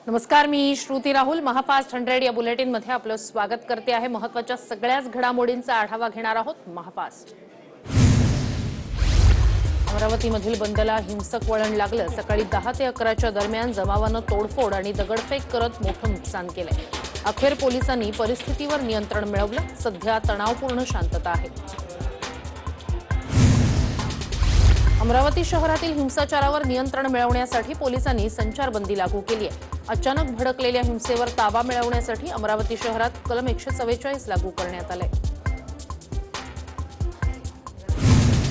नमस्कार, मी श्रुती राहुल. महाफास्ट 100 या बुलेटिन मध्ये आपलं स्वागत करते आहे. महत्त्वाच्या सगळ्याच घडामोडींचा आढावा घेणार आहोत. महाफास्ट. अमरावतीमधील बंदला हिंसक वळण लागलं. सकाळी 10 ते 11च्या दरम्यान जमावानं तोडफोड आणि दगडफेक करत मोठं नुकसान केलंय. अखेर पोलिसांनी परिस्थितीवर नियंत्रण मिळवलं. सध्या तणावपूर्ण शांतता आहे. अमरावती शहरातील हिंसाचारावर नियंत्रण मिळवण्यासाठी पोलिसांनी संचारबंदी लागू केली आहे. अचानक भडकलेल्या हिंसेवर ताबा मिळवण्यासाठी अमरावती शहरात कलम 144 लागू करण्यात आले.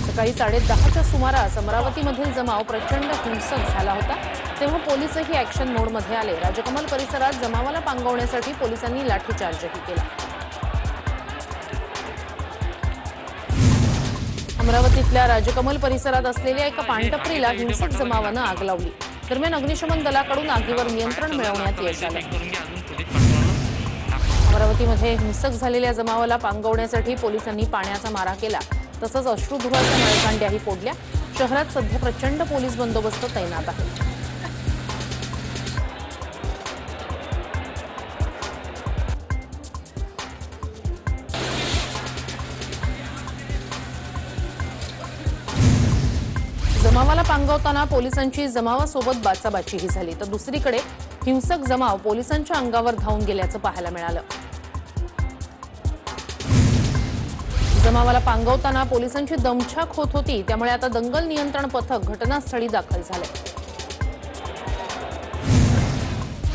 सकाळी 10:30च्या सुमारास अमरावतीमधील जमाव प्रचंड हिंसक झाला होता. तेव्हा पोलिसही ॲक्शन मोडमध्ये आले. राजकमल परिसरात जमावाला पांगवण्यासाठी पोलिसांनी लाठीचार्जही केला. अमरावतीतल्या राजकमल परिसरात असलेल्या एका पानटपरीला हिंसक जमावानं आग लावली. दरम्यान अग्निशमन दलाकडून आगीवर नियंत्रण मिळवण्यात यश आलं. अमरावतीमध्ये हिंसक झालेल्या जमावाला पांगवण्यासाठी पोलिसांनी पाण्याचा मारा केला. तसंच अश्रुधुराच्या नळकांड्याही फोडल्या. शहरात सध्या प्रचंड पोलीस बंदोबस्त तैनात आहे. जमावाला पांगवताना पोलिसांची जमावासोबत बाचाबाचीही झाली. तर दुसरीकडे हिंसक जमाव पोलिसांच्या अंगावर धावून गेल्याचं पाहायला मिळालं. जमावाला पांगवताना पोलिसांची दमछाक होत होती. त्यामुळे आता दंगल नियंत्रण पथक घटनास्थळी दाखल झाले.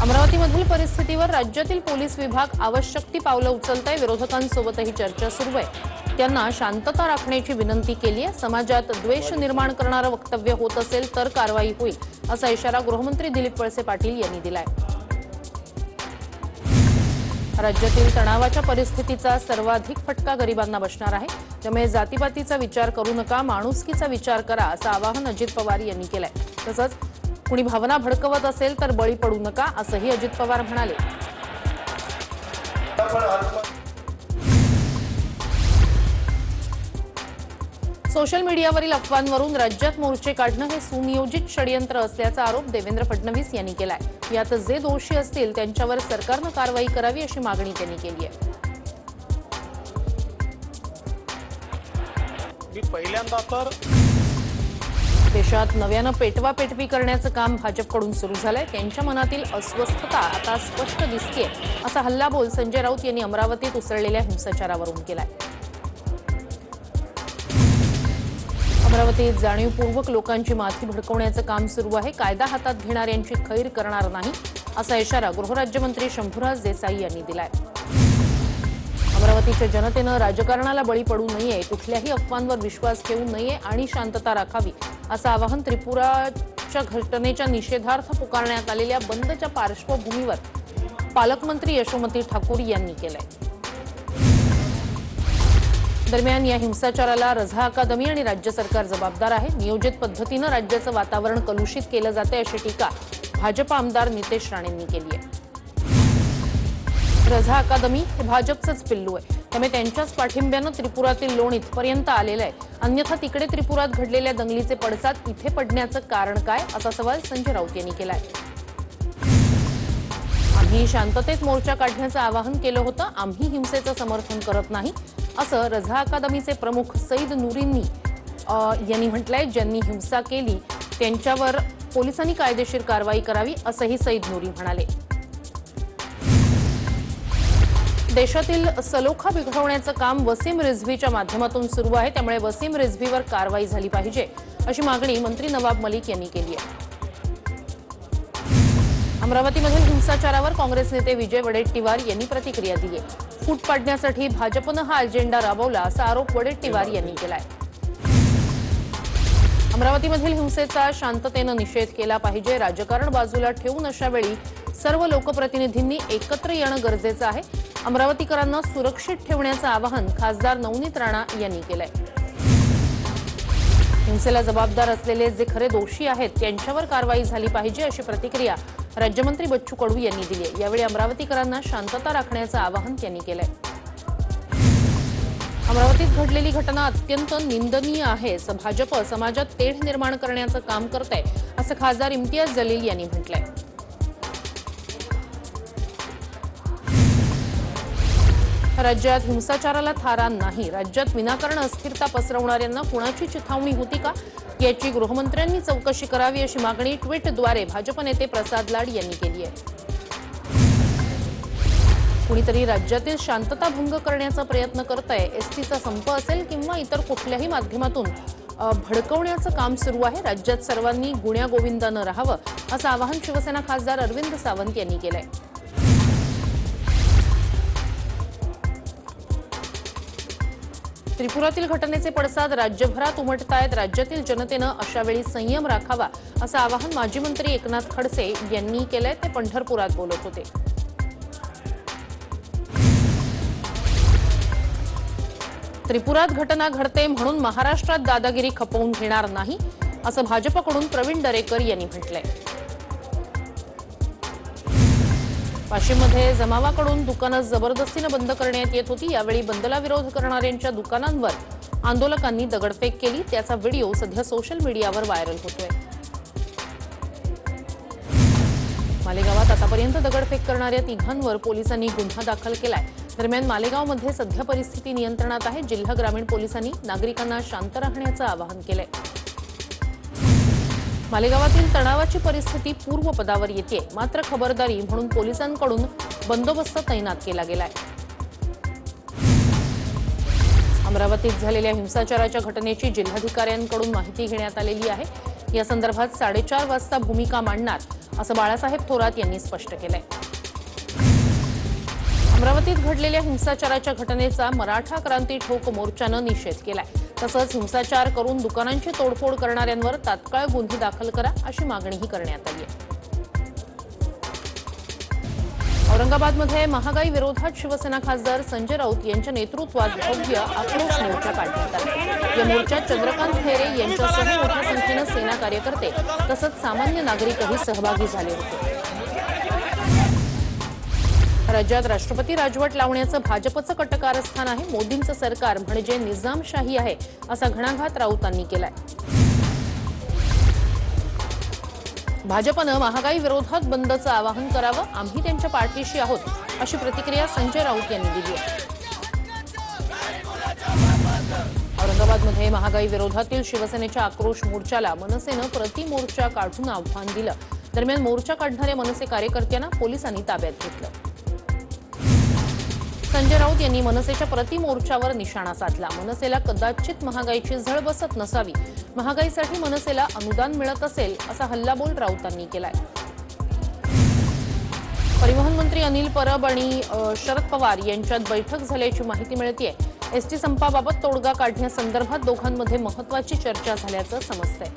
अमरावतीमधील परिस्थितीवर राज्यातील पोलीस विभाग आवश्यक ती पावलं उचलतंय. विरोधकांसोबतही चर्चा सुरू आहे. त्यांना शांतता राखण्याची विनंती केली आहे. समाजात द्वेष निर्माण करणारं वक्तव्य होत असेल तर कारवाई होईल, असा इशारा गृहमंत्री दिलीप वळसे पाटील यांनी दिलाय. राज्यातील तणावाच्या परिस्थितीचा सर्वाधिक फटका गरिबांना बसणार आहे. त्यामुळे जातीपातीचा विचार करू नका, माणुसकीचा विचार करा, असं आवाहन अजित पवार यांनी केलंय. तसंच कुणी भावना भडकवत असेल तर बळी पडू नका, असंही अजित पवार म्हणाले. सोशल मीडियावरील अफवांवरून राज्यात मोर्चे काढणं हे सुनियोजित षडयंत्र असल्याचा आरोप देवेंद्र फडणवीस यांनी केलाय. यात जे दोषी असतील त्यांच्यावर सरकारनं कारवाई करावी, अशी मागणी त्यांनी केली आहे. पहिल्यांदा तर देशात नव्यानं पेटवापेटवी करण्याचं काम भाजपकडून सुरू झालंय. त्यांच्या मनातील अस्वस्थता आता स्पष्ट दिसतेय, असा हल्लाबोल संजय राऊत यांनी अमरावतीत उसळलेल्या हिंसाचारावरून केलाय. अमरावतीत जाणीवपूर्वक लोकांची माथी भडकवण्याचं काम सुरू आहे. कायदा हातात घेणाऱ्यांची खैर करणार नाही, असा इशारा गृहराज्यमंत्री शंभूराज देसाई यांनी दिलाय. अमरावतीच्या जनतेनं राजकारणाला बळी पडू नये, कुठल्याही अफवांवर विश्वास ठेवू नये आणि शांतता राखावी, असं आवाहन त्रिपुराच्या घटनेच्या निषेधार्थ पुकारण्यात आलेल्या बंदच्या पार्श्वभूमीवर पालकमंत्री यशोमती ठाकूर यांनी केलंय. दरम्यान या हिंसाचाराला रझा अकादमी आणि राज्य सरकार जबाबदार आहे. नियोजित पद्धतीनं राज्याचं वातावरण कलुषित केलं जाते, अशी टीका भाजप आमदार नितेश राणेंनी केली आहे. रझा अकादमी हे भाजपचंच पिल्लू आहे. त्यामुळे त्यांच्याच पाठिंब्यानं त्रिपुरातील लोण इथपर्यंत आलेलं आहे. अन्यथा तिकडे त्रिपुरात घडलेल्या दंगलीचे पडसाद इथे पडण्याचं कारण काय, असा सवाल संजय राऊत यांनी केलाय. आम्ही शांततेत मोर्चा काढण्याचं आवाहन केलं होतं. आम्ही हिंसेचं समर्थन करत नाही, असं रझा अकादमीचे प्रमुख सईद नूरींनी यांनी म्हटलंय. ज्यांनी हिंसा केली त्यांच्यावर पोलिसांनी कायदेशीर कारवाई करावी, असंही सईद नूरी म्हणाले. देशातील सलोखा बिघडवण्याचं काम वसीम रिझवीच्या माध्यमातून सुरू आहे. त्यामुळे वसीम रिझवीवर कारवाई झाली पाहिजे, अशी मागणी मंत्री नवाब मलिक यांनी केली आहे. अमरावतीमधील हिंसाचारावर काँग्रेस नेते विजय वडेट्टीवार यांनी प्रतिक्रिया दिली आहे. फूट पाडण्यासाठी भाजपनं हा अजेंडा राबवला, असा आरोप वडेट्टीवार यांनी केलाय. अमरावतीमधील हिंसेचा शांततेनं निषेध केला पाहिजे. राजकारण बाजूला ठेवून अशा वेळी सर्व लोकप्रतिनिधींनी एकत्र येणं गरजेचं आहे. अमरावतीकरांना सुरक्षित ठेवण्याचं आवाहन खासदार नवनीत राणा यांनी केलंय. हिंसेला जबाबदार असलेले जे खरे दोषी आहेत त्यांच्यावर कारवाई झाली पाहिजे, अशी प्रतिक्रिया राज्यमंत्री बच्चू कडू यांनी दिली आहे. यावेळी अमरावतीकरांना शांतता राखण्याचं आवाहन त्यांनी केलंय. अमरावतीत घडलेली घटना अत्यंत निंदनीय आहे. भाजप समाजात तेढ निर्माण करण्याचं काम करते, असं खासदार इम्तियाज जलील यांनी म्हटलंय. राज्यात हिंसाचाराला थारा नाही. राज्यात विनाकारण अस्थिरता पसरवणाऱ्यांना कुणाची चिथावणी होती का, याची गृहमंत्र्यांनी चौकशी करावी अशी मागणी ट्विटद्वारे भाजप नेते प्रसाद लाड यांनी केली आहे. कुणीतरी राज्यातील शांतता भंग करण्याचा प्रयत्न करतंय. एसटीचा संप असेल किंवा इतर कुठल्याही माध्यमातून भडकवण्याचं काम सुरू आहे. राज्यात सर्वांनी गुण्या गोविंदानं राहावं असं आवाहन शिवसेना खासदार अरविंद सावंत यांनी केलंय. त्रिपुरातील घटनेचे पडसाद राज्यभरात उमटतायत. राज्यातील जनतेनं अशावेळी संयम राखावा असं आवाहन माजी मंत्री एकनाथ खडसे यांनी केलंय. ते पंढरपुरात बोलत होते. त्रिपुरात घटना घडते म्हणून महाराष्ट्रात दादागिरी खपवून घेणार नाही असं भाजपकडून प्रवीण दरेकर यांनी म्हटलंय. वाशिममध्ये जमावाकडून दुकानं जबरदस्तीनं बंद करण्यात येत होती. यावेळी बंदला विरोध करणाऱ्यांच्या दुकानांवर आंदोलकांनी दगडफेक केली. त्याचा व्हिडिओ सध्या सोशल मीडियावर व्हायरल होतोय. मालेगावात आतापर्यंत दगडफेक करणाऱ्या तिघांवर पोलिसांनी गुन्हा दाखल केलाय. दरम्यान मालेगावमध्ये सध्या परिस्थिती नियंत्रणात आहे. जिल्हा ग्रामीण पोलिसांनी नागरिकांना शांत राहण्याचं आवाहन केलंय. मालेगावातील तणावाची परिस्थिती पूर्वपदावर येते. मात्र खबरदारी म्हणून पोलिसांकडून बंदोबस्त तैनात केला गेलाय. अमरावतीत झालेल्या हिंसाचाराच्या घटनेची जिल्हाधिकाऱ्यांकडून माहिती घेण्यात आलेली आहे. या संदर्भात 4:30 वाजता भूमिका मांडणार असं बाळासाहेब थोरात यांनी स्पष्ट केलंय. अमरावतीत घडलेल्या हिंसाचाराच्या घटनेचा मराठा क्रांती ठोक मोर्चानं निषेध केलाय. तसंच हिंसाचार करून दुकानांची तोडफोड करणाऱ्यांवर तात्काळ गुन्हे दाखल करा अशी मागणीही करण्यात आली आहे. औरंगाबादमध्ये महागाई विरोधात शिवसेना खासदार संजय राऊत यांच्या नेतृत्वात भव्य आक्रोश मोर्चा काढण्यात आला. या मोर्चात चंद्रकांत खैरे यांच्यासह मोठ्या संख्येनं सेना कार्यकर्ते तसंच सामान्य नागरिकही सहभागी झाले होते. राज्यात राष्ट्रपती राजवट लावण्याचं भाजपचं कट कारस्थान आहे. मोदींचं सरकार म्हणजे निजामशाही आहे असा घणाघात राऊतांनी केलाय. भाजपनं महागाई विरोधात बंदचं आवाहन करावं. आम्ही त्यांच्या पाठीशी आहोत अशी प्रतिक्रिया संजय राऊत यांनी दिली आहे. औरंगाबादमध्ये महागाई विरोधातील शिवसेनेच्या आक्रोश मोर्चाला मनसेनं प्रतिमोर्चा काढून आव्हान दिलं. दरम्यान मोर्चा काढणाऱ्या मनसे कार्यकर्त्यांना पोलिसांनी ताब्यात घेतलं. संजय राऊत यांनी मनसेच्या प्रतिमोर्चावर निशाणा साधला. मनसेला कदाचित महागाईची झळ बसत नसावी. महागाईसाठी मनसेला अनुदान मिळत असेल असा हल्लाबोल राऊतांनी केलाय. परिवहन मंत्री अनिल परब आणि शरद पवार यांच्यात बैठक झाल्याची माहिती मिळतेय. एसटी संपाबाबत तोडगा काढण्यासंदर्भात दोघांमध्ये महत्वाची चर्चा झाल्याचं समजतंय.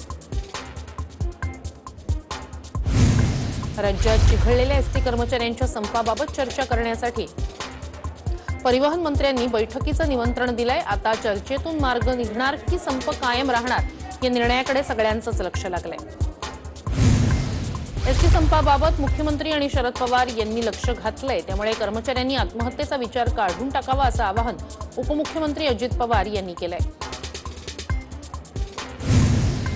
राज्यात चिघळलेल्या एसटी कर्मचाऱ्यांच्या संपाबाबत चर्चा करण्यासाठी परिवहन मंत्र्यांनी बैठकीचं निमंत्रण दिलंय. आता चर्चेतून मार्ग निघणार की संप कायम राहणार या निर्णयाकडे सगळ्यांचंच लक्ष लागलंय. एसटी संपाबाबत मुख्यमंत्री आणि शरद पवार यांनी लक्ष घातलंय. त्यामुळे कर्मचाऱ्यांनी आत्महत्येचा विचार काढून टाकावा असं आवाहन उपमुख्यमंत्री अजित पवार यांनी केलंय.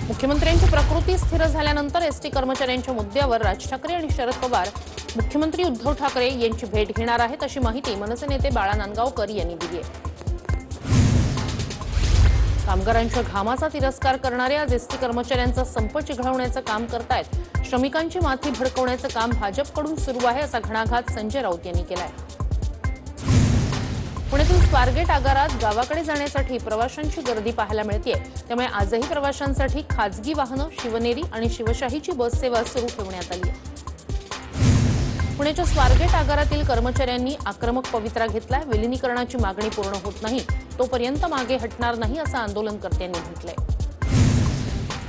मुख्यमंत्र्यांची प्रकृती स्थिर झाल्यानंतर एसटी कर्मचाऱ्यांच्या मुद्द्यावर राज ठाकरे आणि शरद पवार मुख्यमंत्री उद्धव ठाकरे यांची भेट घेणार आहेत अशी माहिती मनसे नेते बाळा नांदगावकर यांनी दिली आहे. कामगारांच्या घामाचा तिरस्कार करणारे आज एसटी कर्मचाऱ्यांचा संप चिघळवण्याचं काम करतायत. श्रमिकांची माथी भडकवण्याचं काम भाजपकडून सुरू आहे असा घणाघात संजय राऊत यांनी केलाय. पुण्यातील स्वारगेट आगारात गावाकडे जाण्यासाठी प्रवाशांची गर्दी पाहायला मिळतेय. त्यामुळे आजही प्रवाशांसाठी खासगी वाहनं, शिवनेरी आणि शिवशाहीची बस सेवा सुरू ठेवण्यात आली आहे. पुण्याच्या स्वारगेट आगारातील कर्मचाऱ्यांनी आक्रमक पवित्रा घेतलाय. विलिनीकरणाची मागणी पूर्ण होत नाही तोपर्यंत मागे हटणार नाही असं आंदोलनकर्त्यांनी म्हटलंय.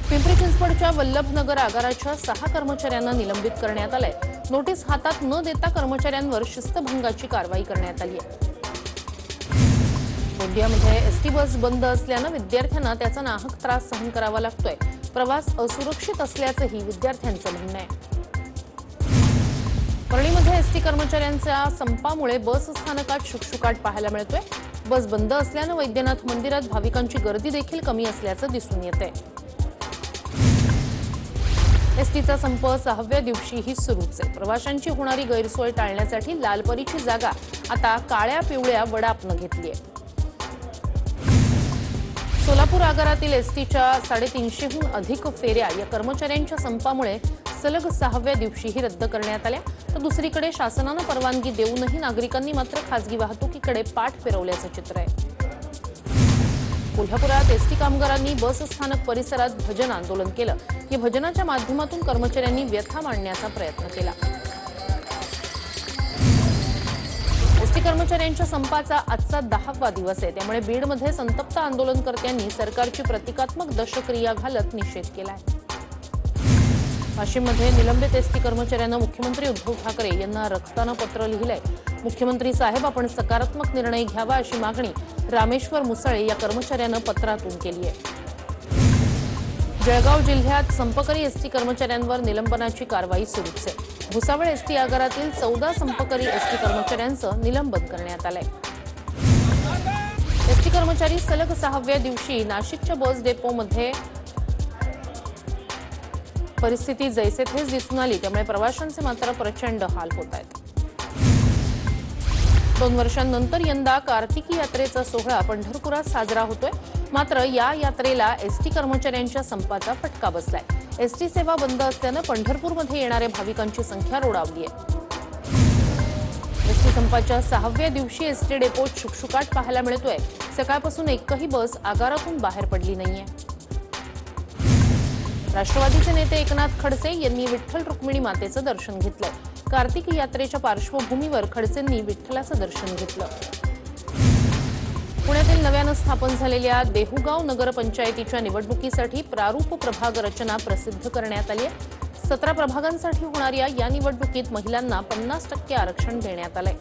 पिंपरी चिंचवडच्या वल्लभनगर आगाराच्या 6 कर्मचाऱ्यांना निलंबित करण्यात आलंय. नोटीस हातात न देता कर्मचाऱ्यांवर शिस्तभंगाची कारवाई करण्यात आली आहे. गोंदियामध्ये एसटी बस बंद असल्यानं विद्यार्थ्यांना त्याचा नाहक त्रास सहन करावा लागतोय. प्रवास असुरक्षित असल्याचंही विद्यार्थ्यांचं म्हणणं आहे. परळीमध्ये एसटी कर्मचाऱ्यांच्या संपामुळे बस स्थानकात शुकशुकाट पाहायला मिळतोय. बस बंद असल्यानं वैद्यनाथ मंदिरात भाविकांची गर्दी देखील कमी असल्याचं दिसून येतंय. एसटीचा संप 6व्या दिवशीही सुरूच आहे। प्रवाशांची होणारी गैरसोय टाळण्यासाठी लालपरीची जागा आता काळ्या पिवळ्या वडापनं घेतली आहे। सोलापूर आगारातील एसटीच्या 350हून अधिक फेऱ्या या कर्मचाऱ्यांच्या संपामुळे सलग 6व्या दिवशीही रद्द करण्यात आल्या। तर दुसरीकडे शासनानं परवानगी देऊनही नागरिकांनी मात्र खासगी वाहतुकीकडे पाठ फिरवल्याचं चित्र आहे। कोल्हापुरात एसटी कामगारांनी बस स्थानक परिसरात भजन आंदोलन केलं। या भजनाच्या माध्यमातून कर्मचाऱ्यांनी व्यथा मांडण्याचा प्रयत्न केला। एसटी कर्मचाऱ्यांच्या संपाचा आजचा 10वा दिवस आहे, त्यामुळे बीडमध्ये संतप्त आंदोलनकर्त्यांनी सरकारची प्रतिकात्मक दशक्रिया घालत निषेध केलाय। वाशिममध्ये निलंबित एसटी कर्मचाऱ्यांना मुख्यमंत्री उद्धव ठाकरे यांना रक्तानं पत्र लिहिलंय। मुख्यमंत्री साहेब, आपण सकारात्मक निर्णय घ्यावा अशी मागणी रामेश्वर मुसळे या कर्मचाऱ्यानं पत्रातून केली आहे। जळगाव जिल्ह्यात संपकरी एसटी कर्मचाऱ्यांवर निलंबनाची कारवाई सुरूच आहे। भुसावळ एसटी आगारातील 14 संपकरी एसटी कर्मचाऱ्यांचं निलंबन करण्यात आलंय। एसटी कर्मचारी सलग 6व्या दिवशी नाशिकच्या बस डेपोमध्ये परिस्थिती जैसे थेच दिसून आली, त्यामुळे प्रवाशांचे मात्र प्रचंड हाल होत आहेत। 2 वर्षांनंतर यंदा कार्तिकी यात्रेचा सोहळा पंढरपुरात साजरा होतोय। मात्र या यात्रेला एसटी कर्मचाऱ्यांच्या संपाचा फटका बसलाय। एसटी सेवा बंद असल्यानं पंढरपूरमध्ये येणाऱ्या भाविकांची संख्या रोडावली आहे। एसटी संपाच्या 6व्या दिवशी एसटी डेपोत शुकशुकाट पाहायला मिळतोय। सकाळपासून एकही बस आगारातून बाहेर पडली नाहीये। राष्ट्रवादीचे नेते एकनाथ खडसे यांनी विठ्ठल रुक्मिणी मातेचं दर्शन घेतलंय। कार्तिक यात्रेच्या पार्श्वभूमीवर खडसेंनी विठ्ठलाचं दर्शन घेतलं। पुण्यातील नव्यानं स्थापन झालेल्या देहुगाव नगरपंचायतीच्या निवडणुकीसाठी प्रारूप प्रभाग रचना प्रसिद्ध करण्यात आली आहे। 17 प्रभागांसाठी होणाऱ्या या निवडणुकीत महिलांना 50% आरक्षण देण्यात आलंय।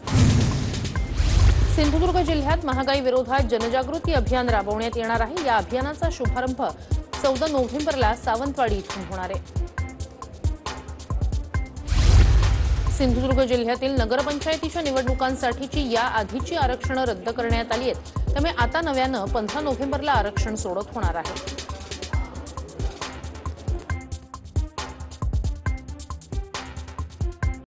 सिंधुदुर्ग जिल्ह्यात महागाई विरोधात जनजागृती अभियान राबवण्यात येणार आहे। या अभियानाचा शुभारंभ 14 नोव्हेंबरला सावंतवाडी इथून होणार आहे। सिंधुदुर्ग जिल्ह्यातील नगरपंचायतीच्या निवडणुकांसाठीची या आधीची आरक्षणं रद्द करण्यात आली आहेत, त्यामुळे आता नव्यानं 15 नोव्हेंबरला आरक्षण सोडत होणार आहे।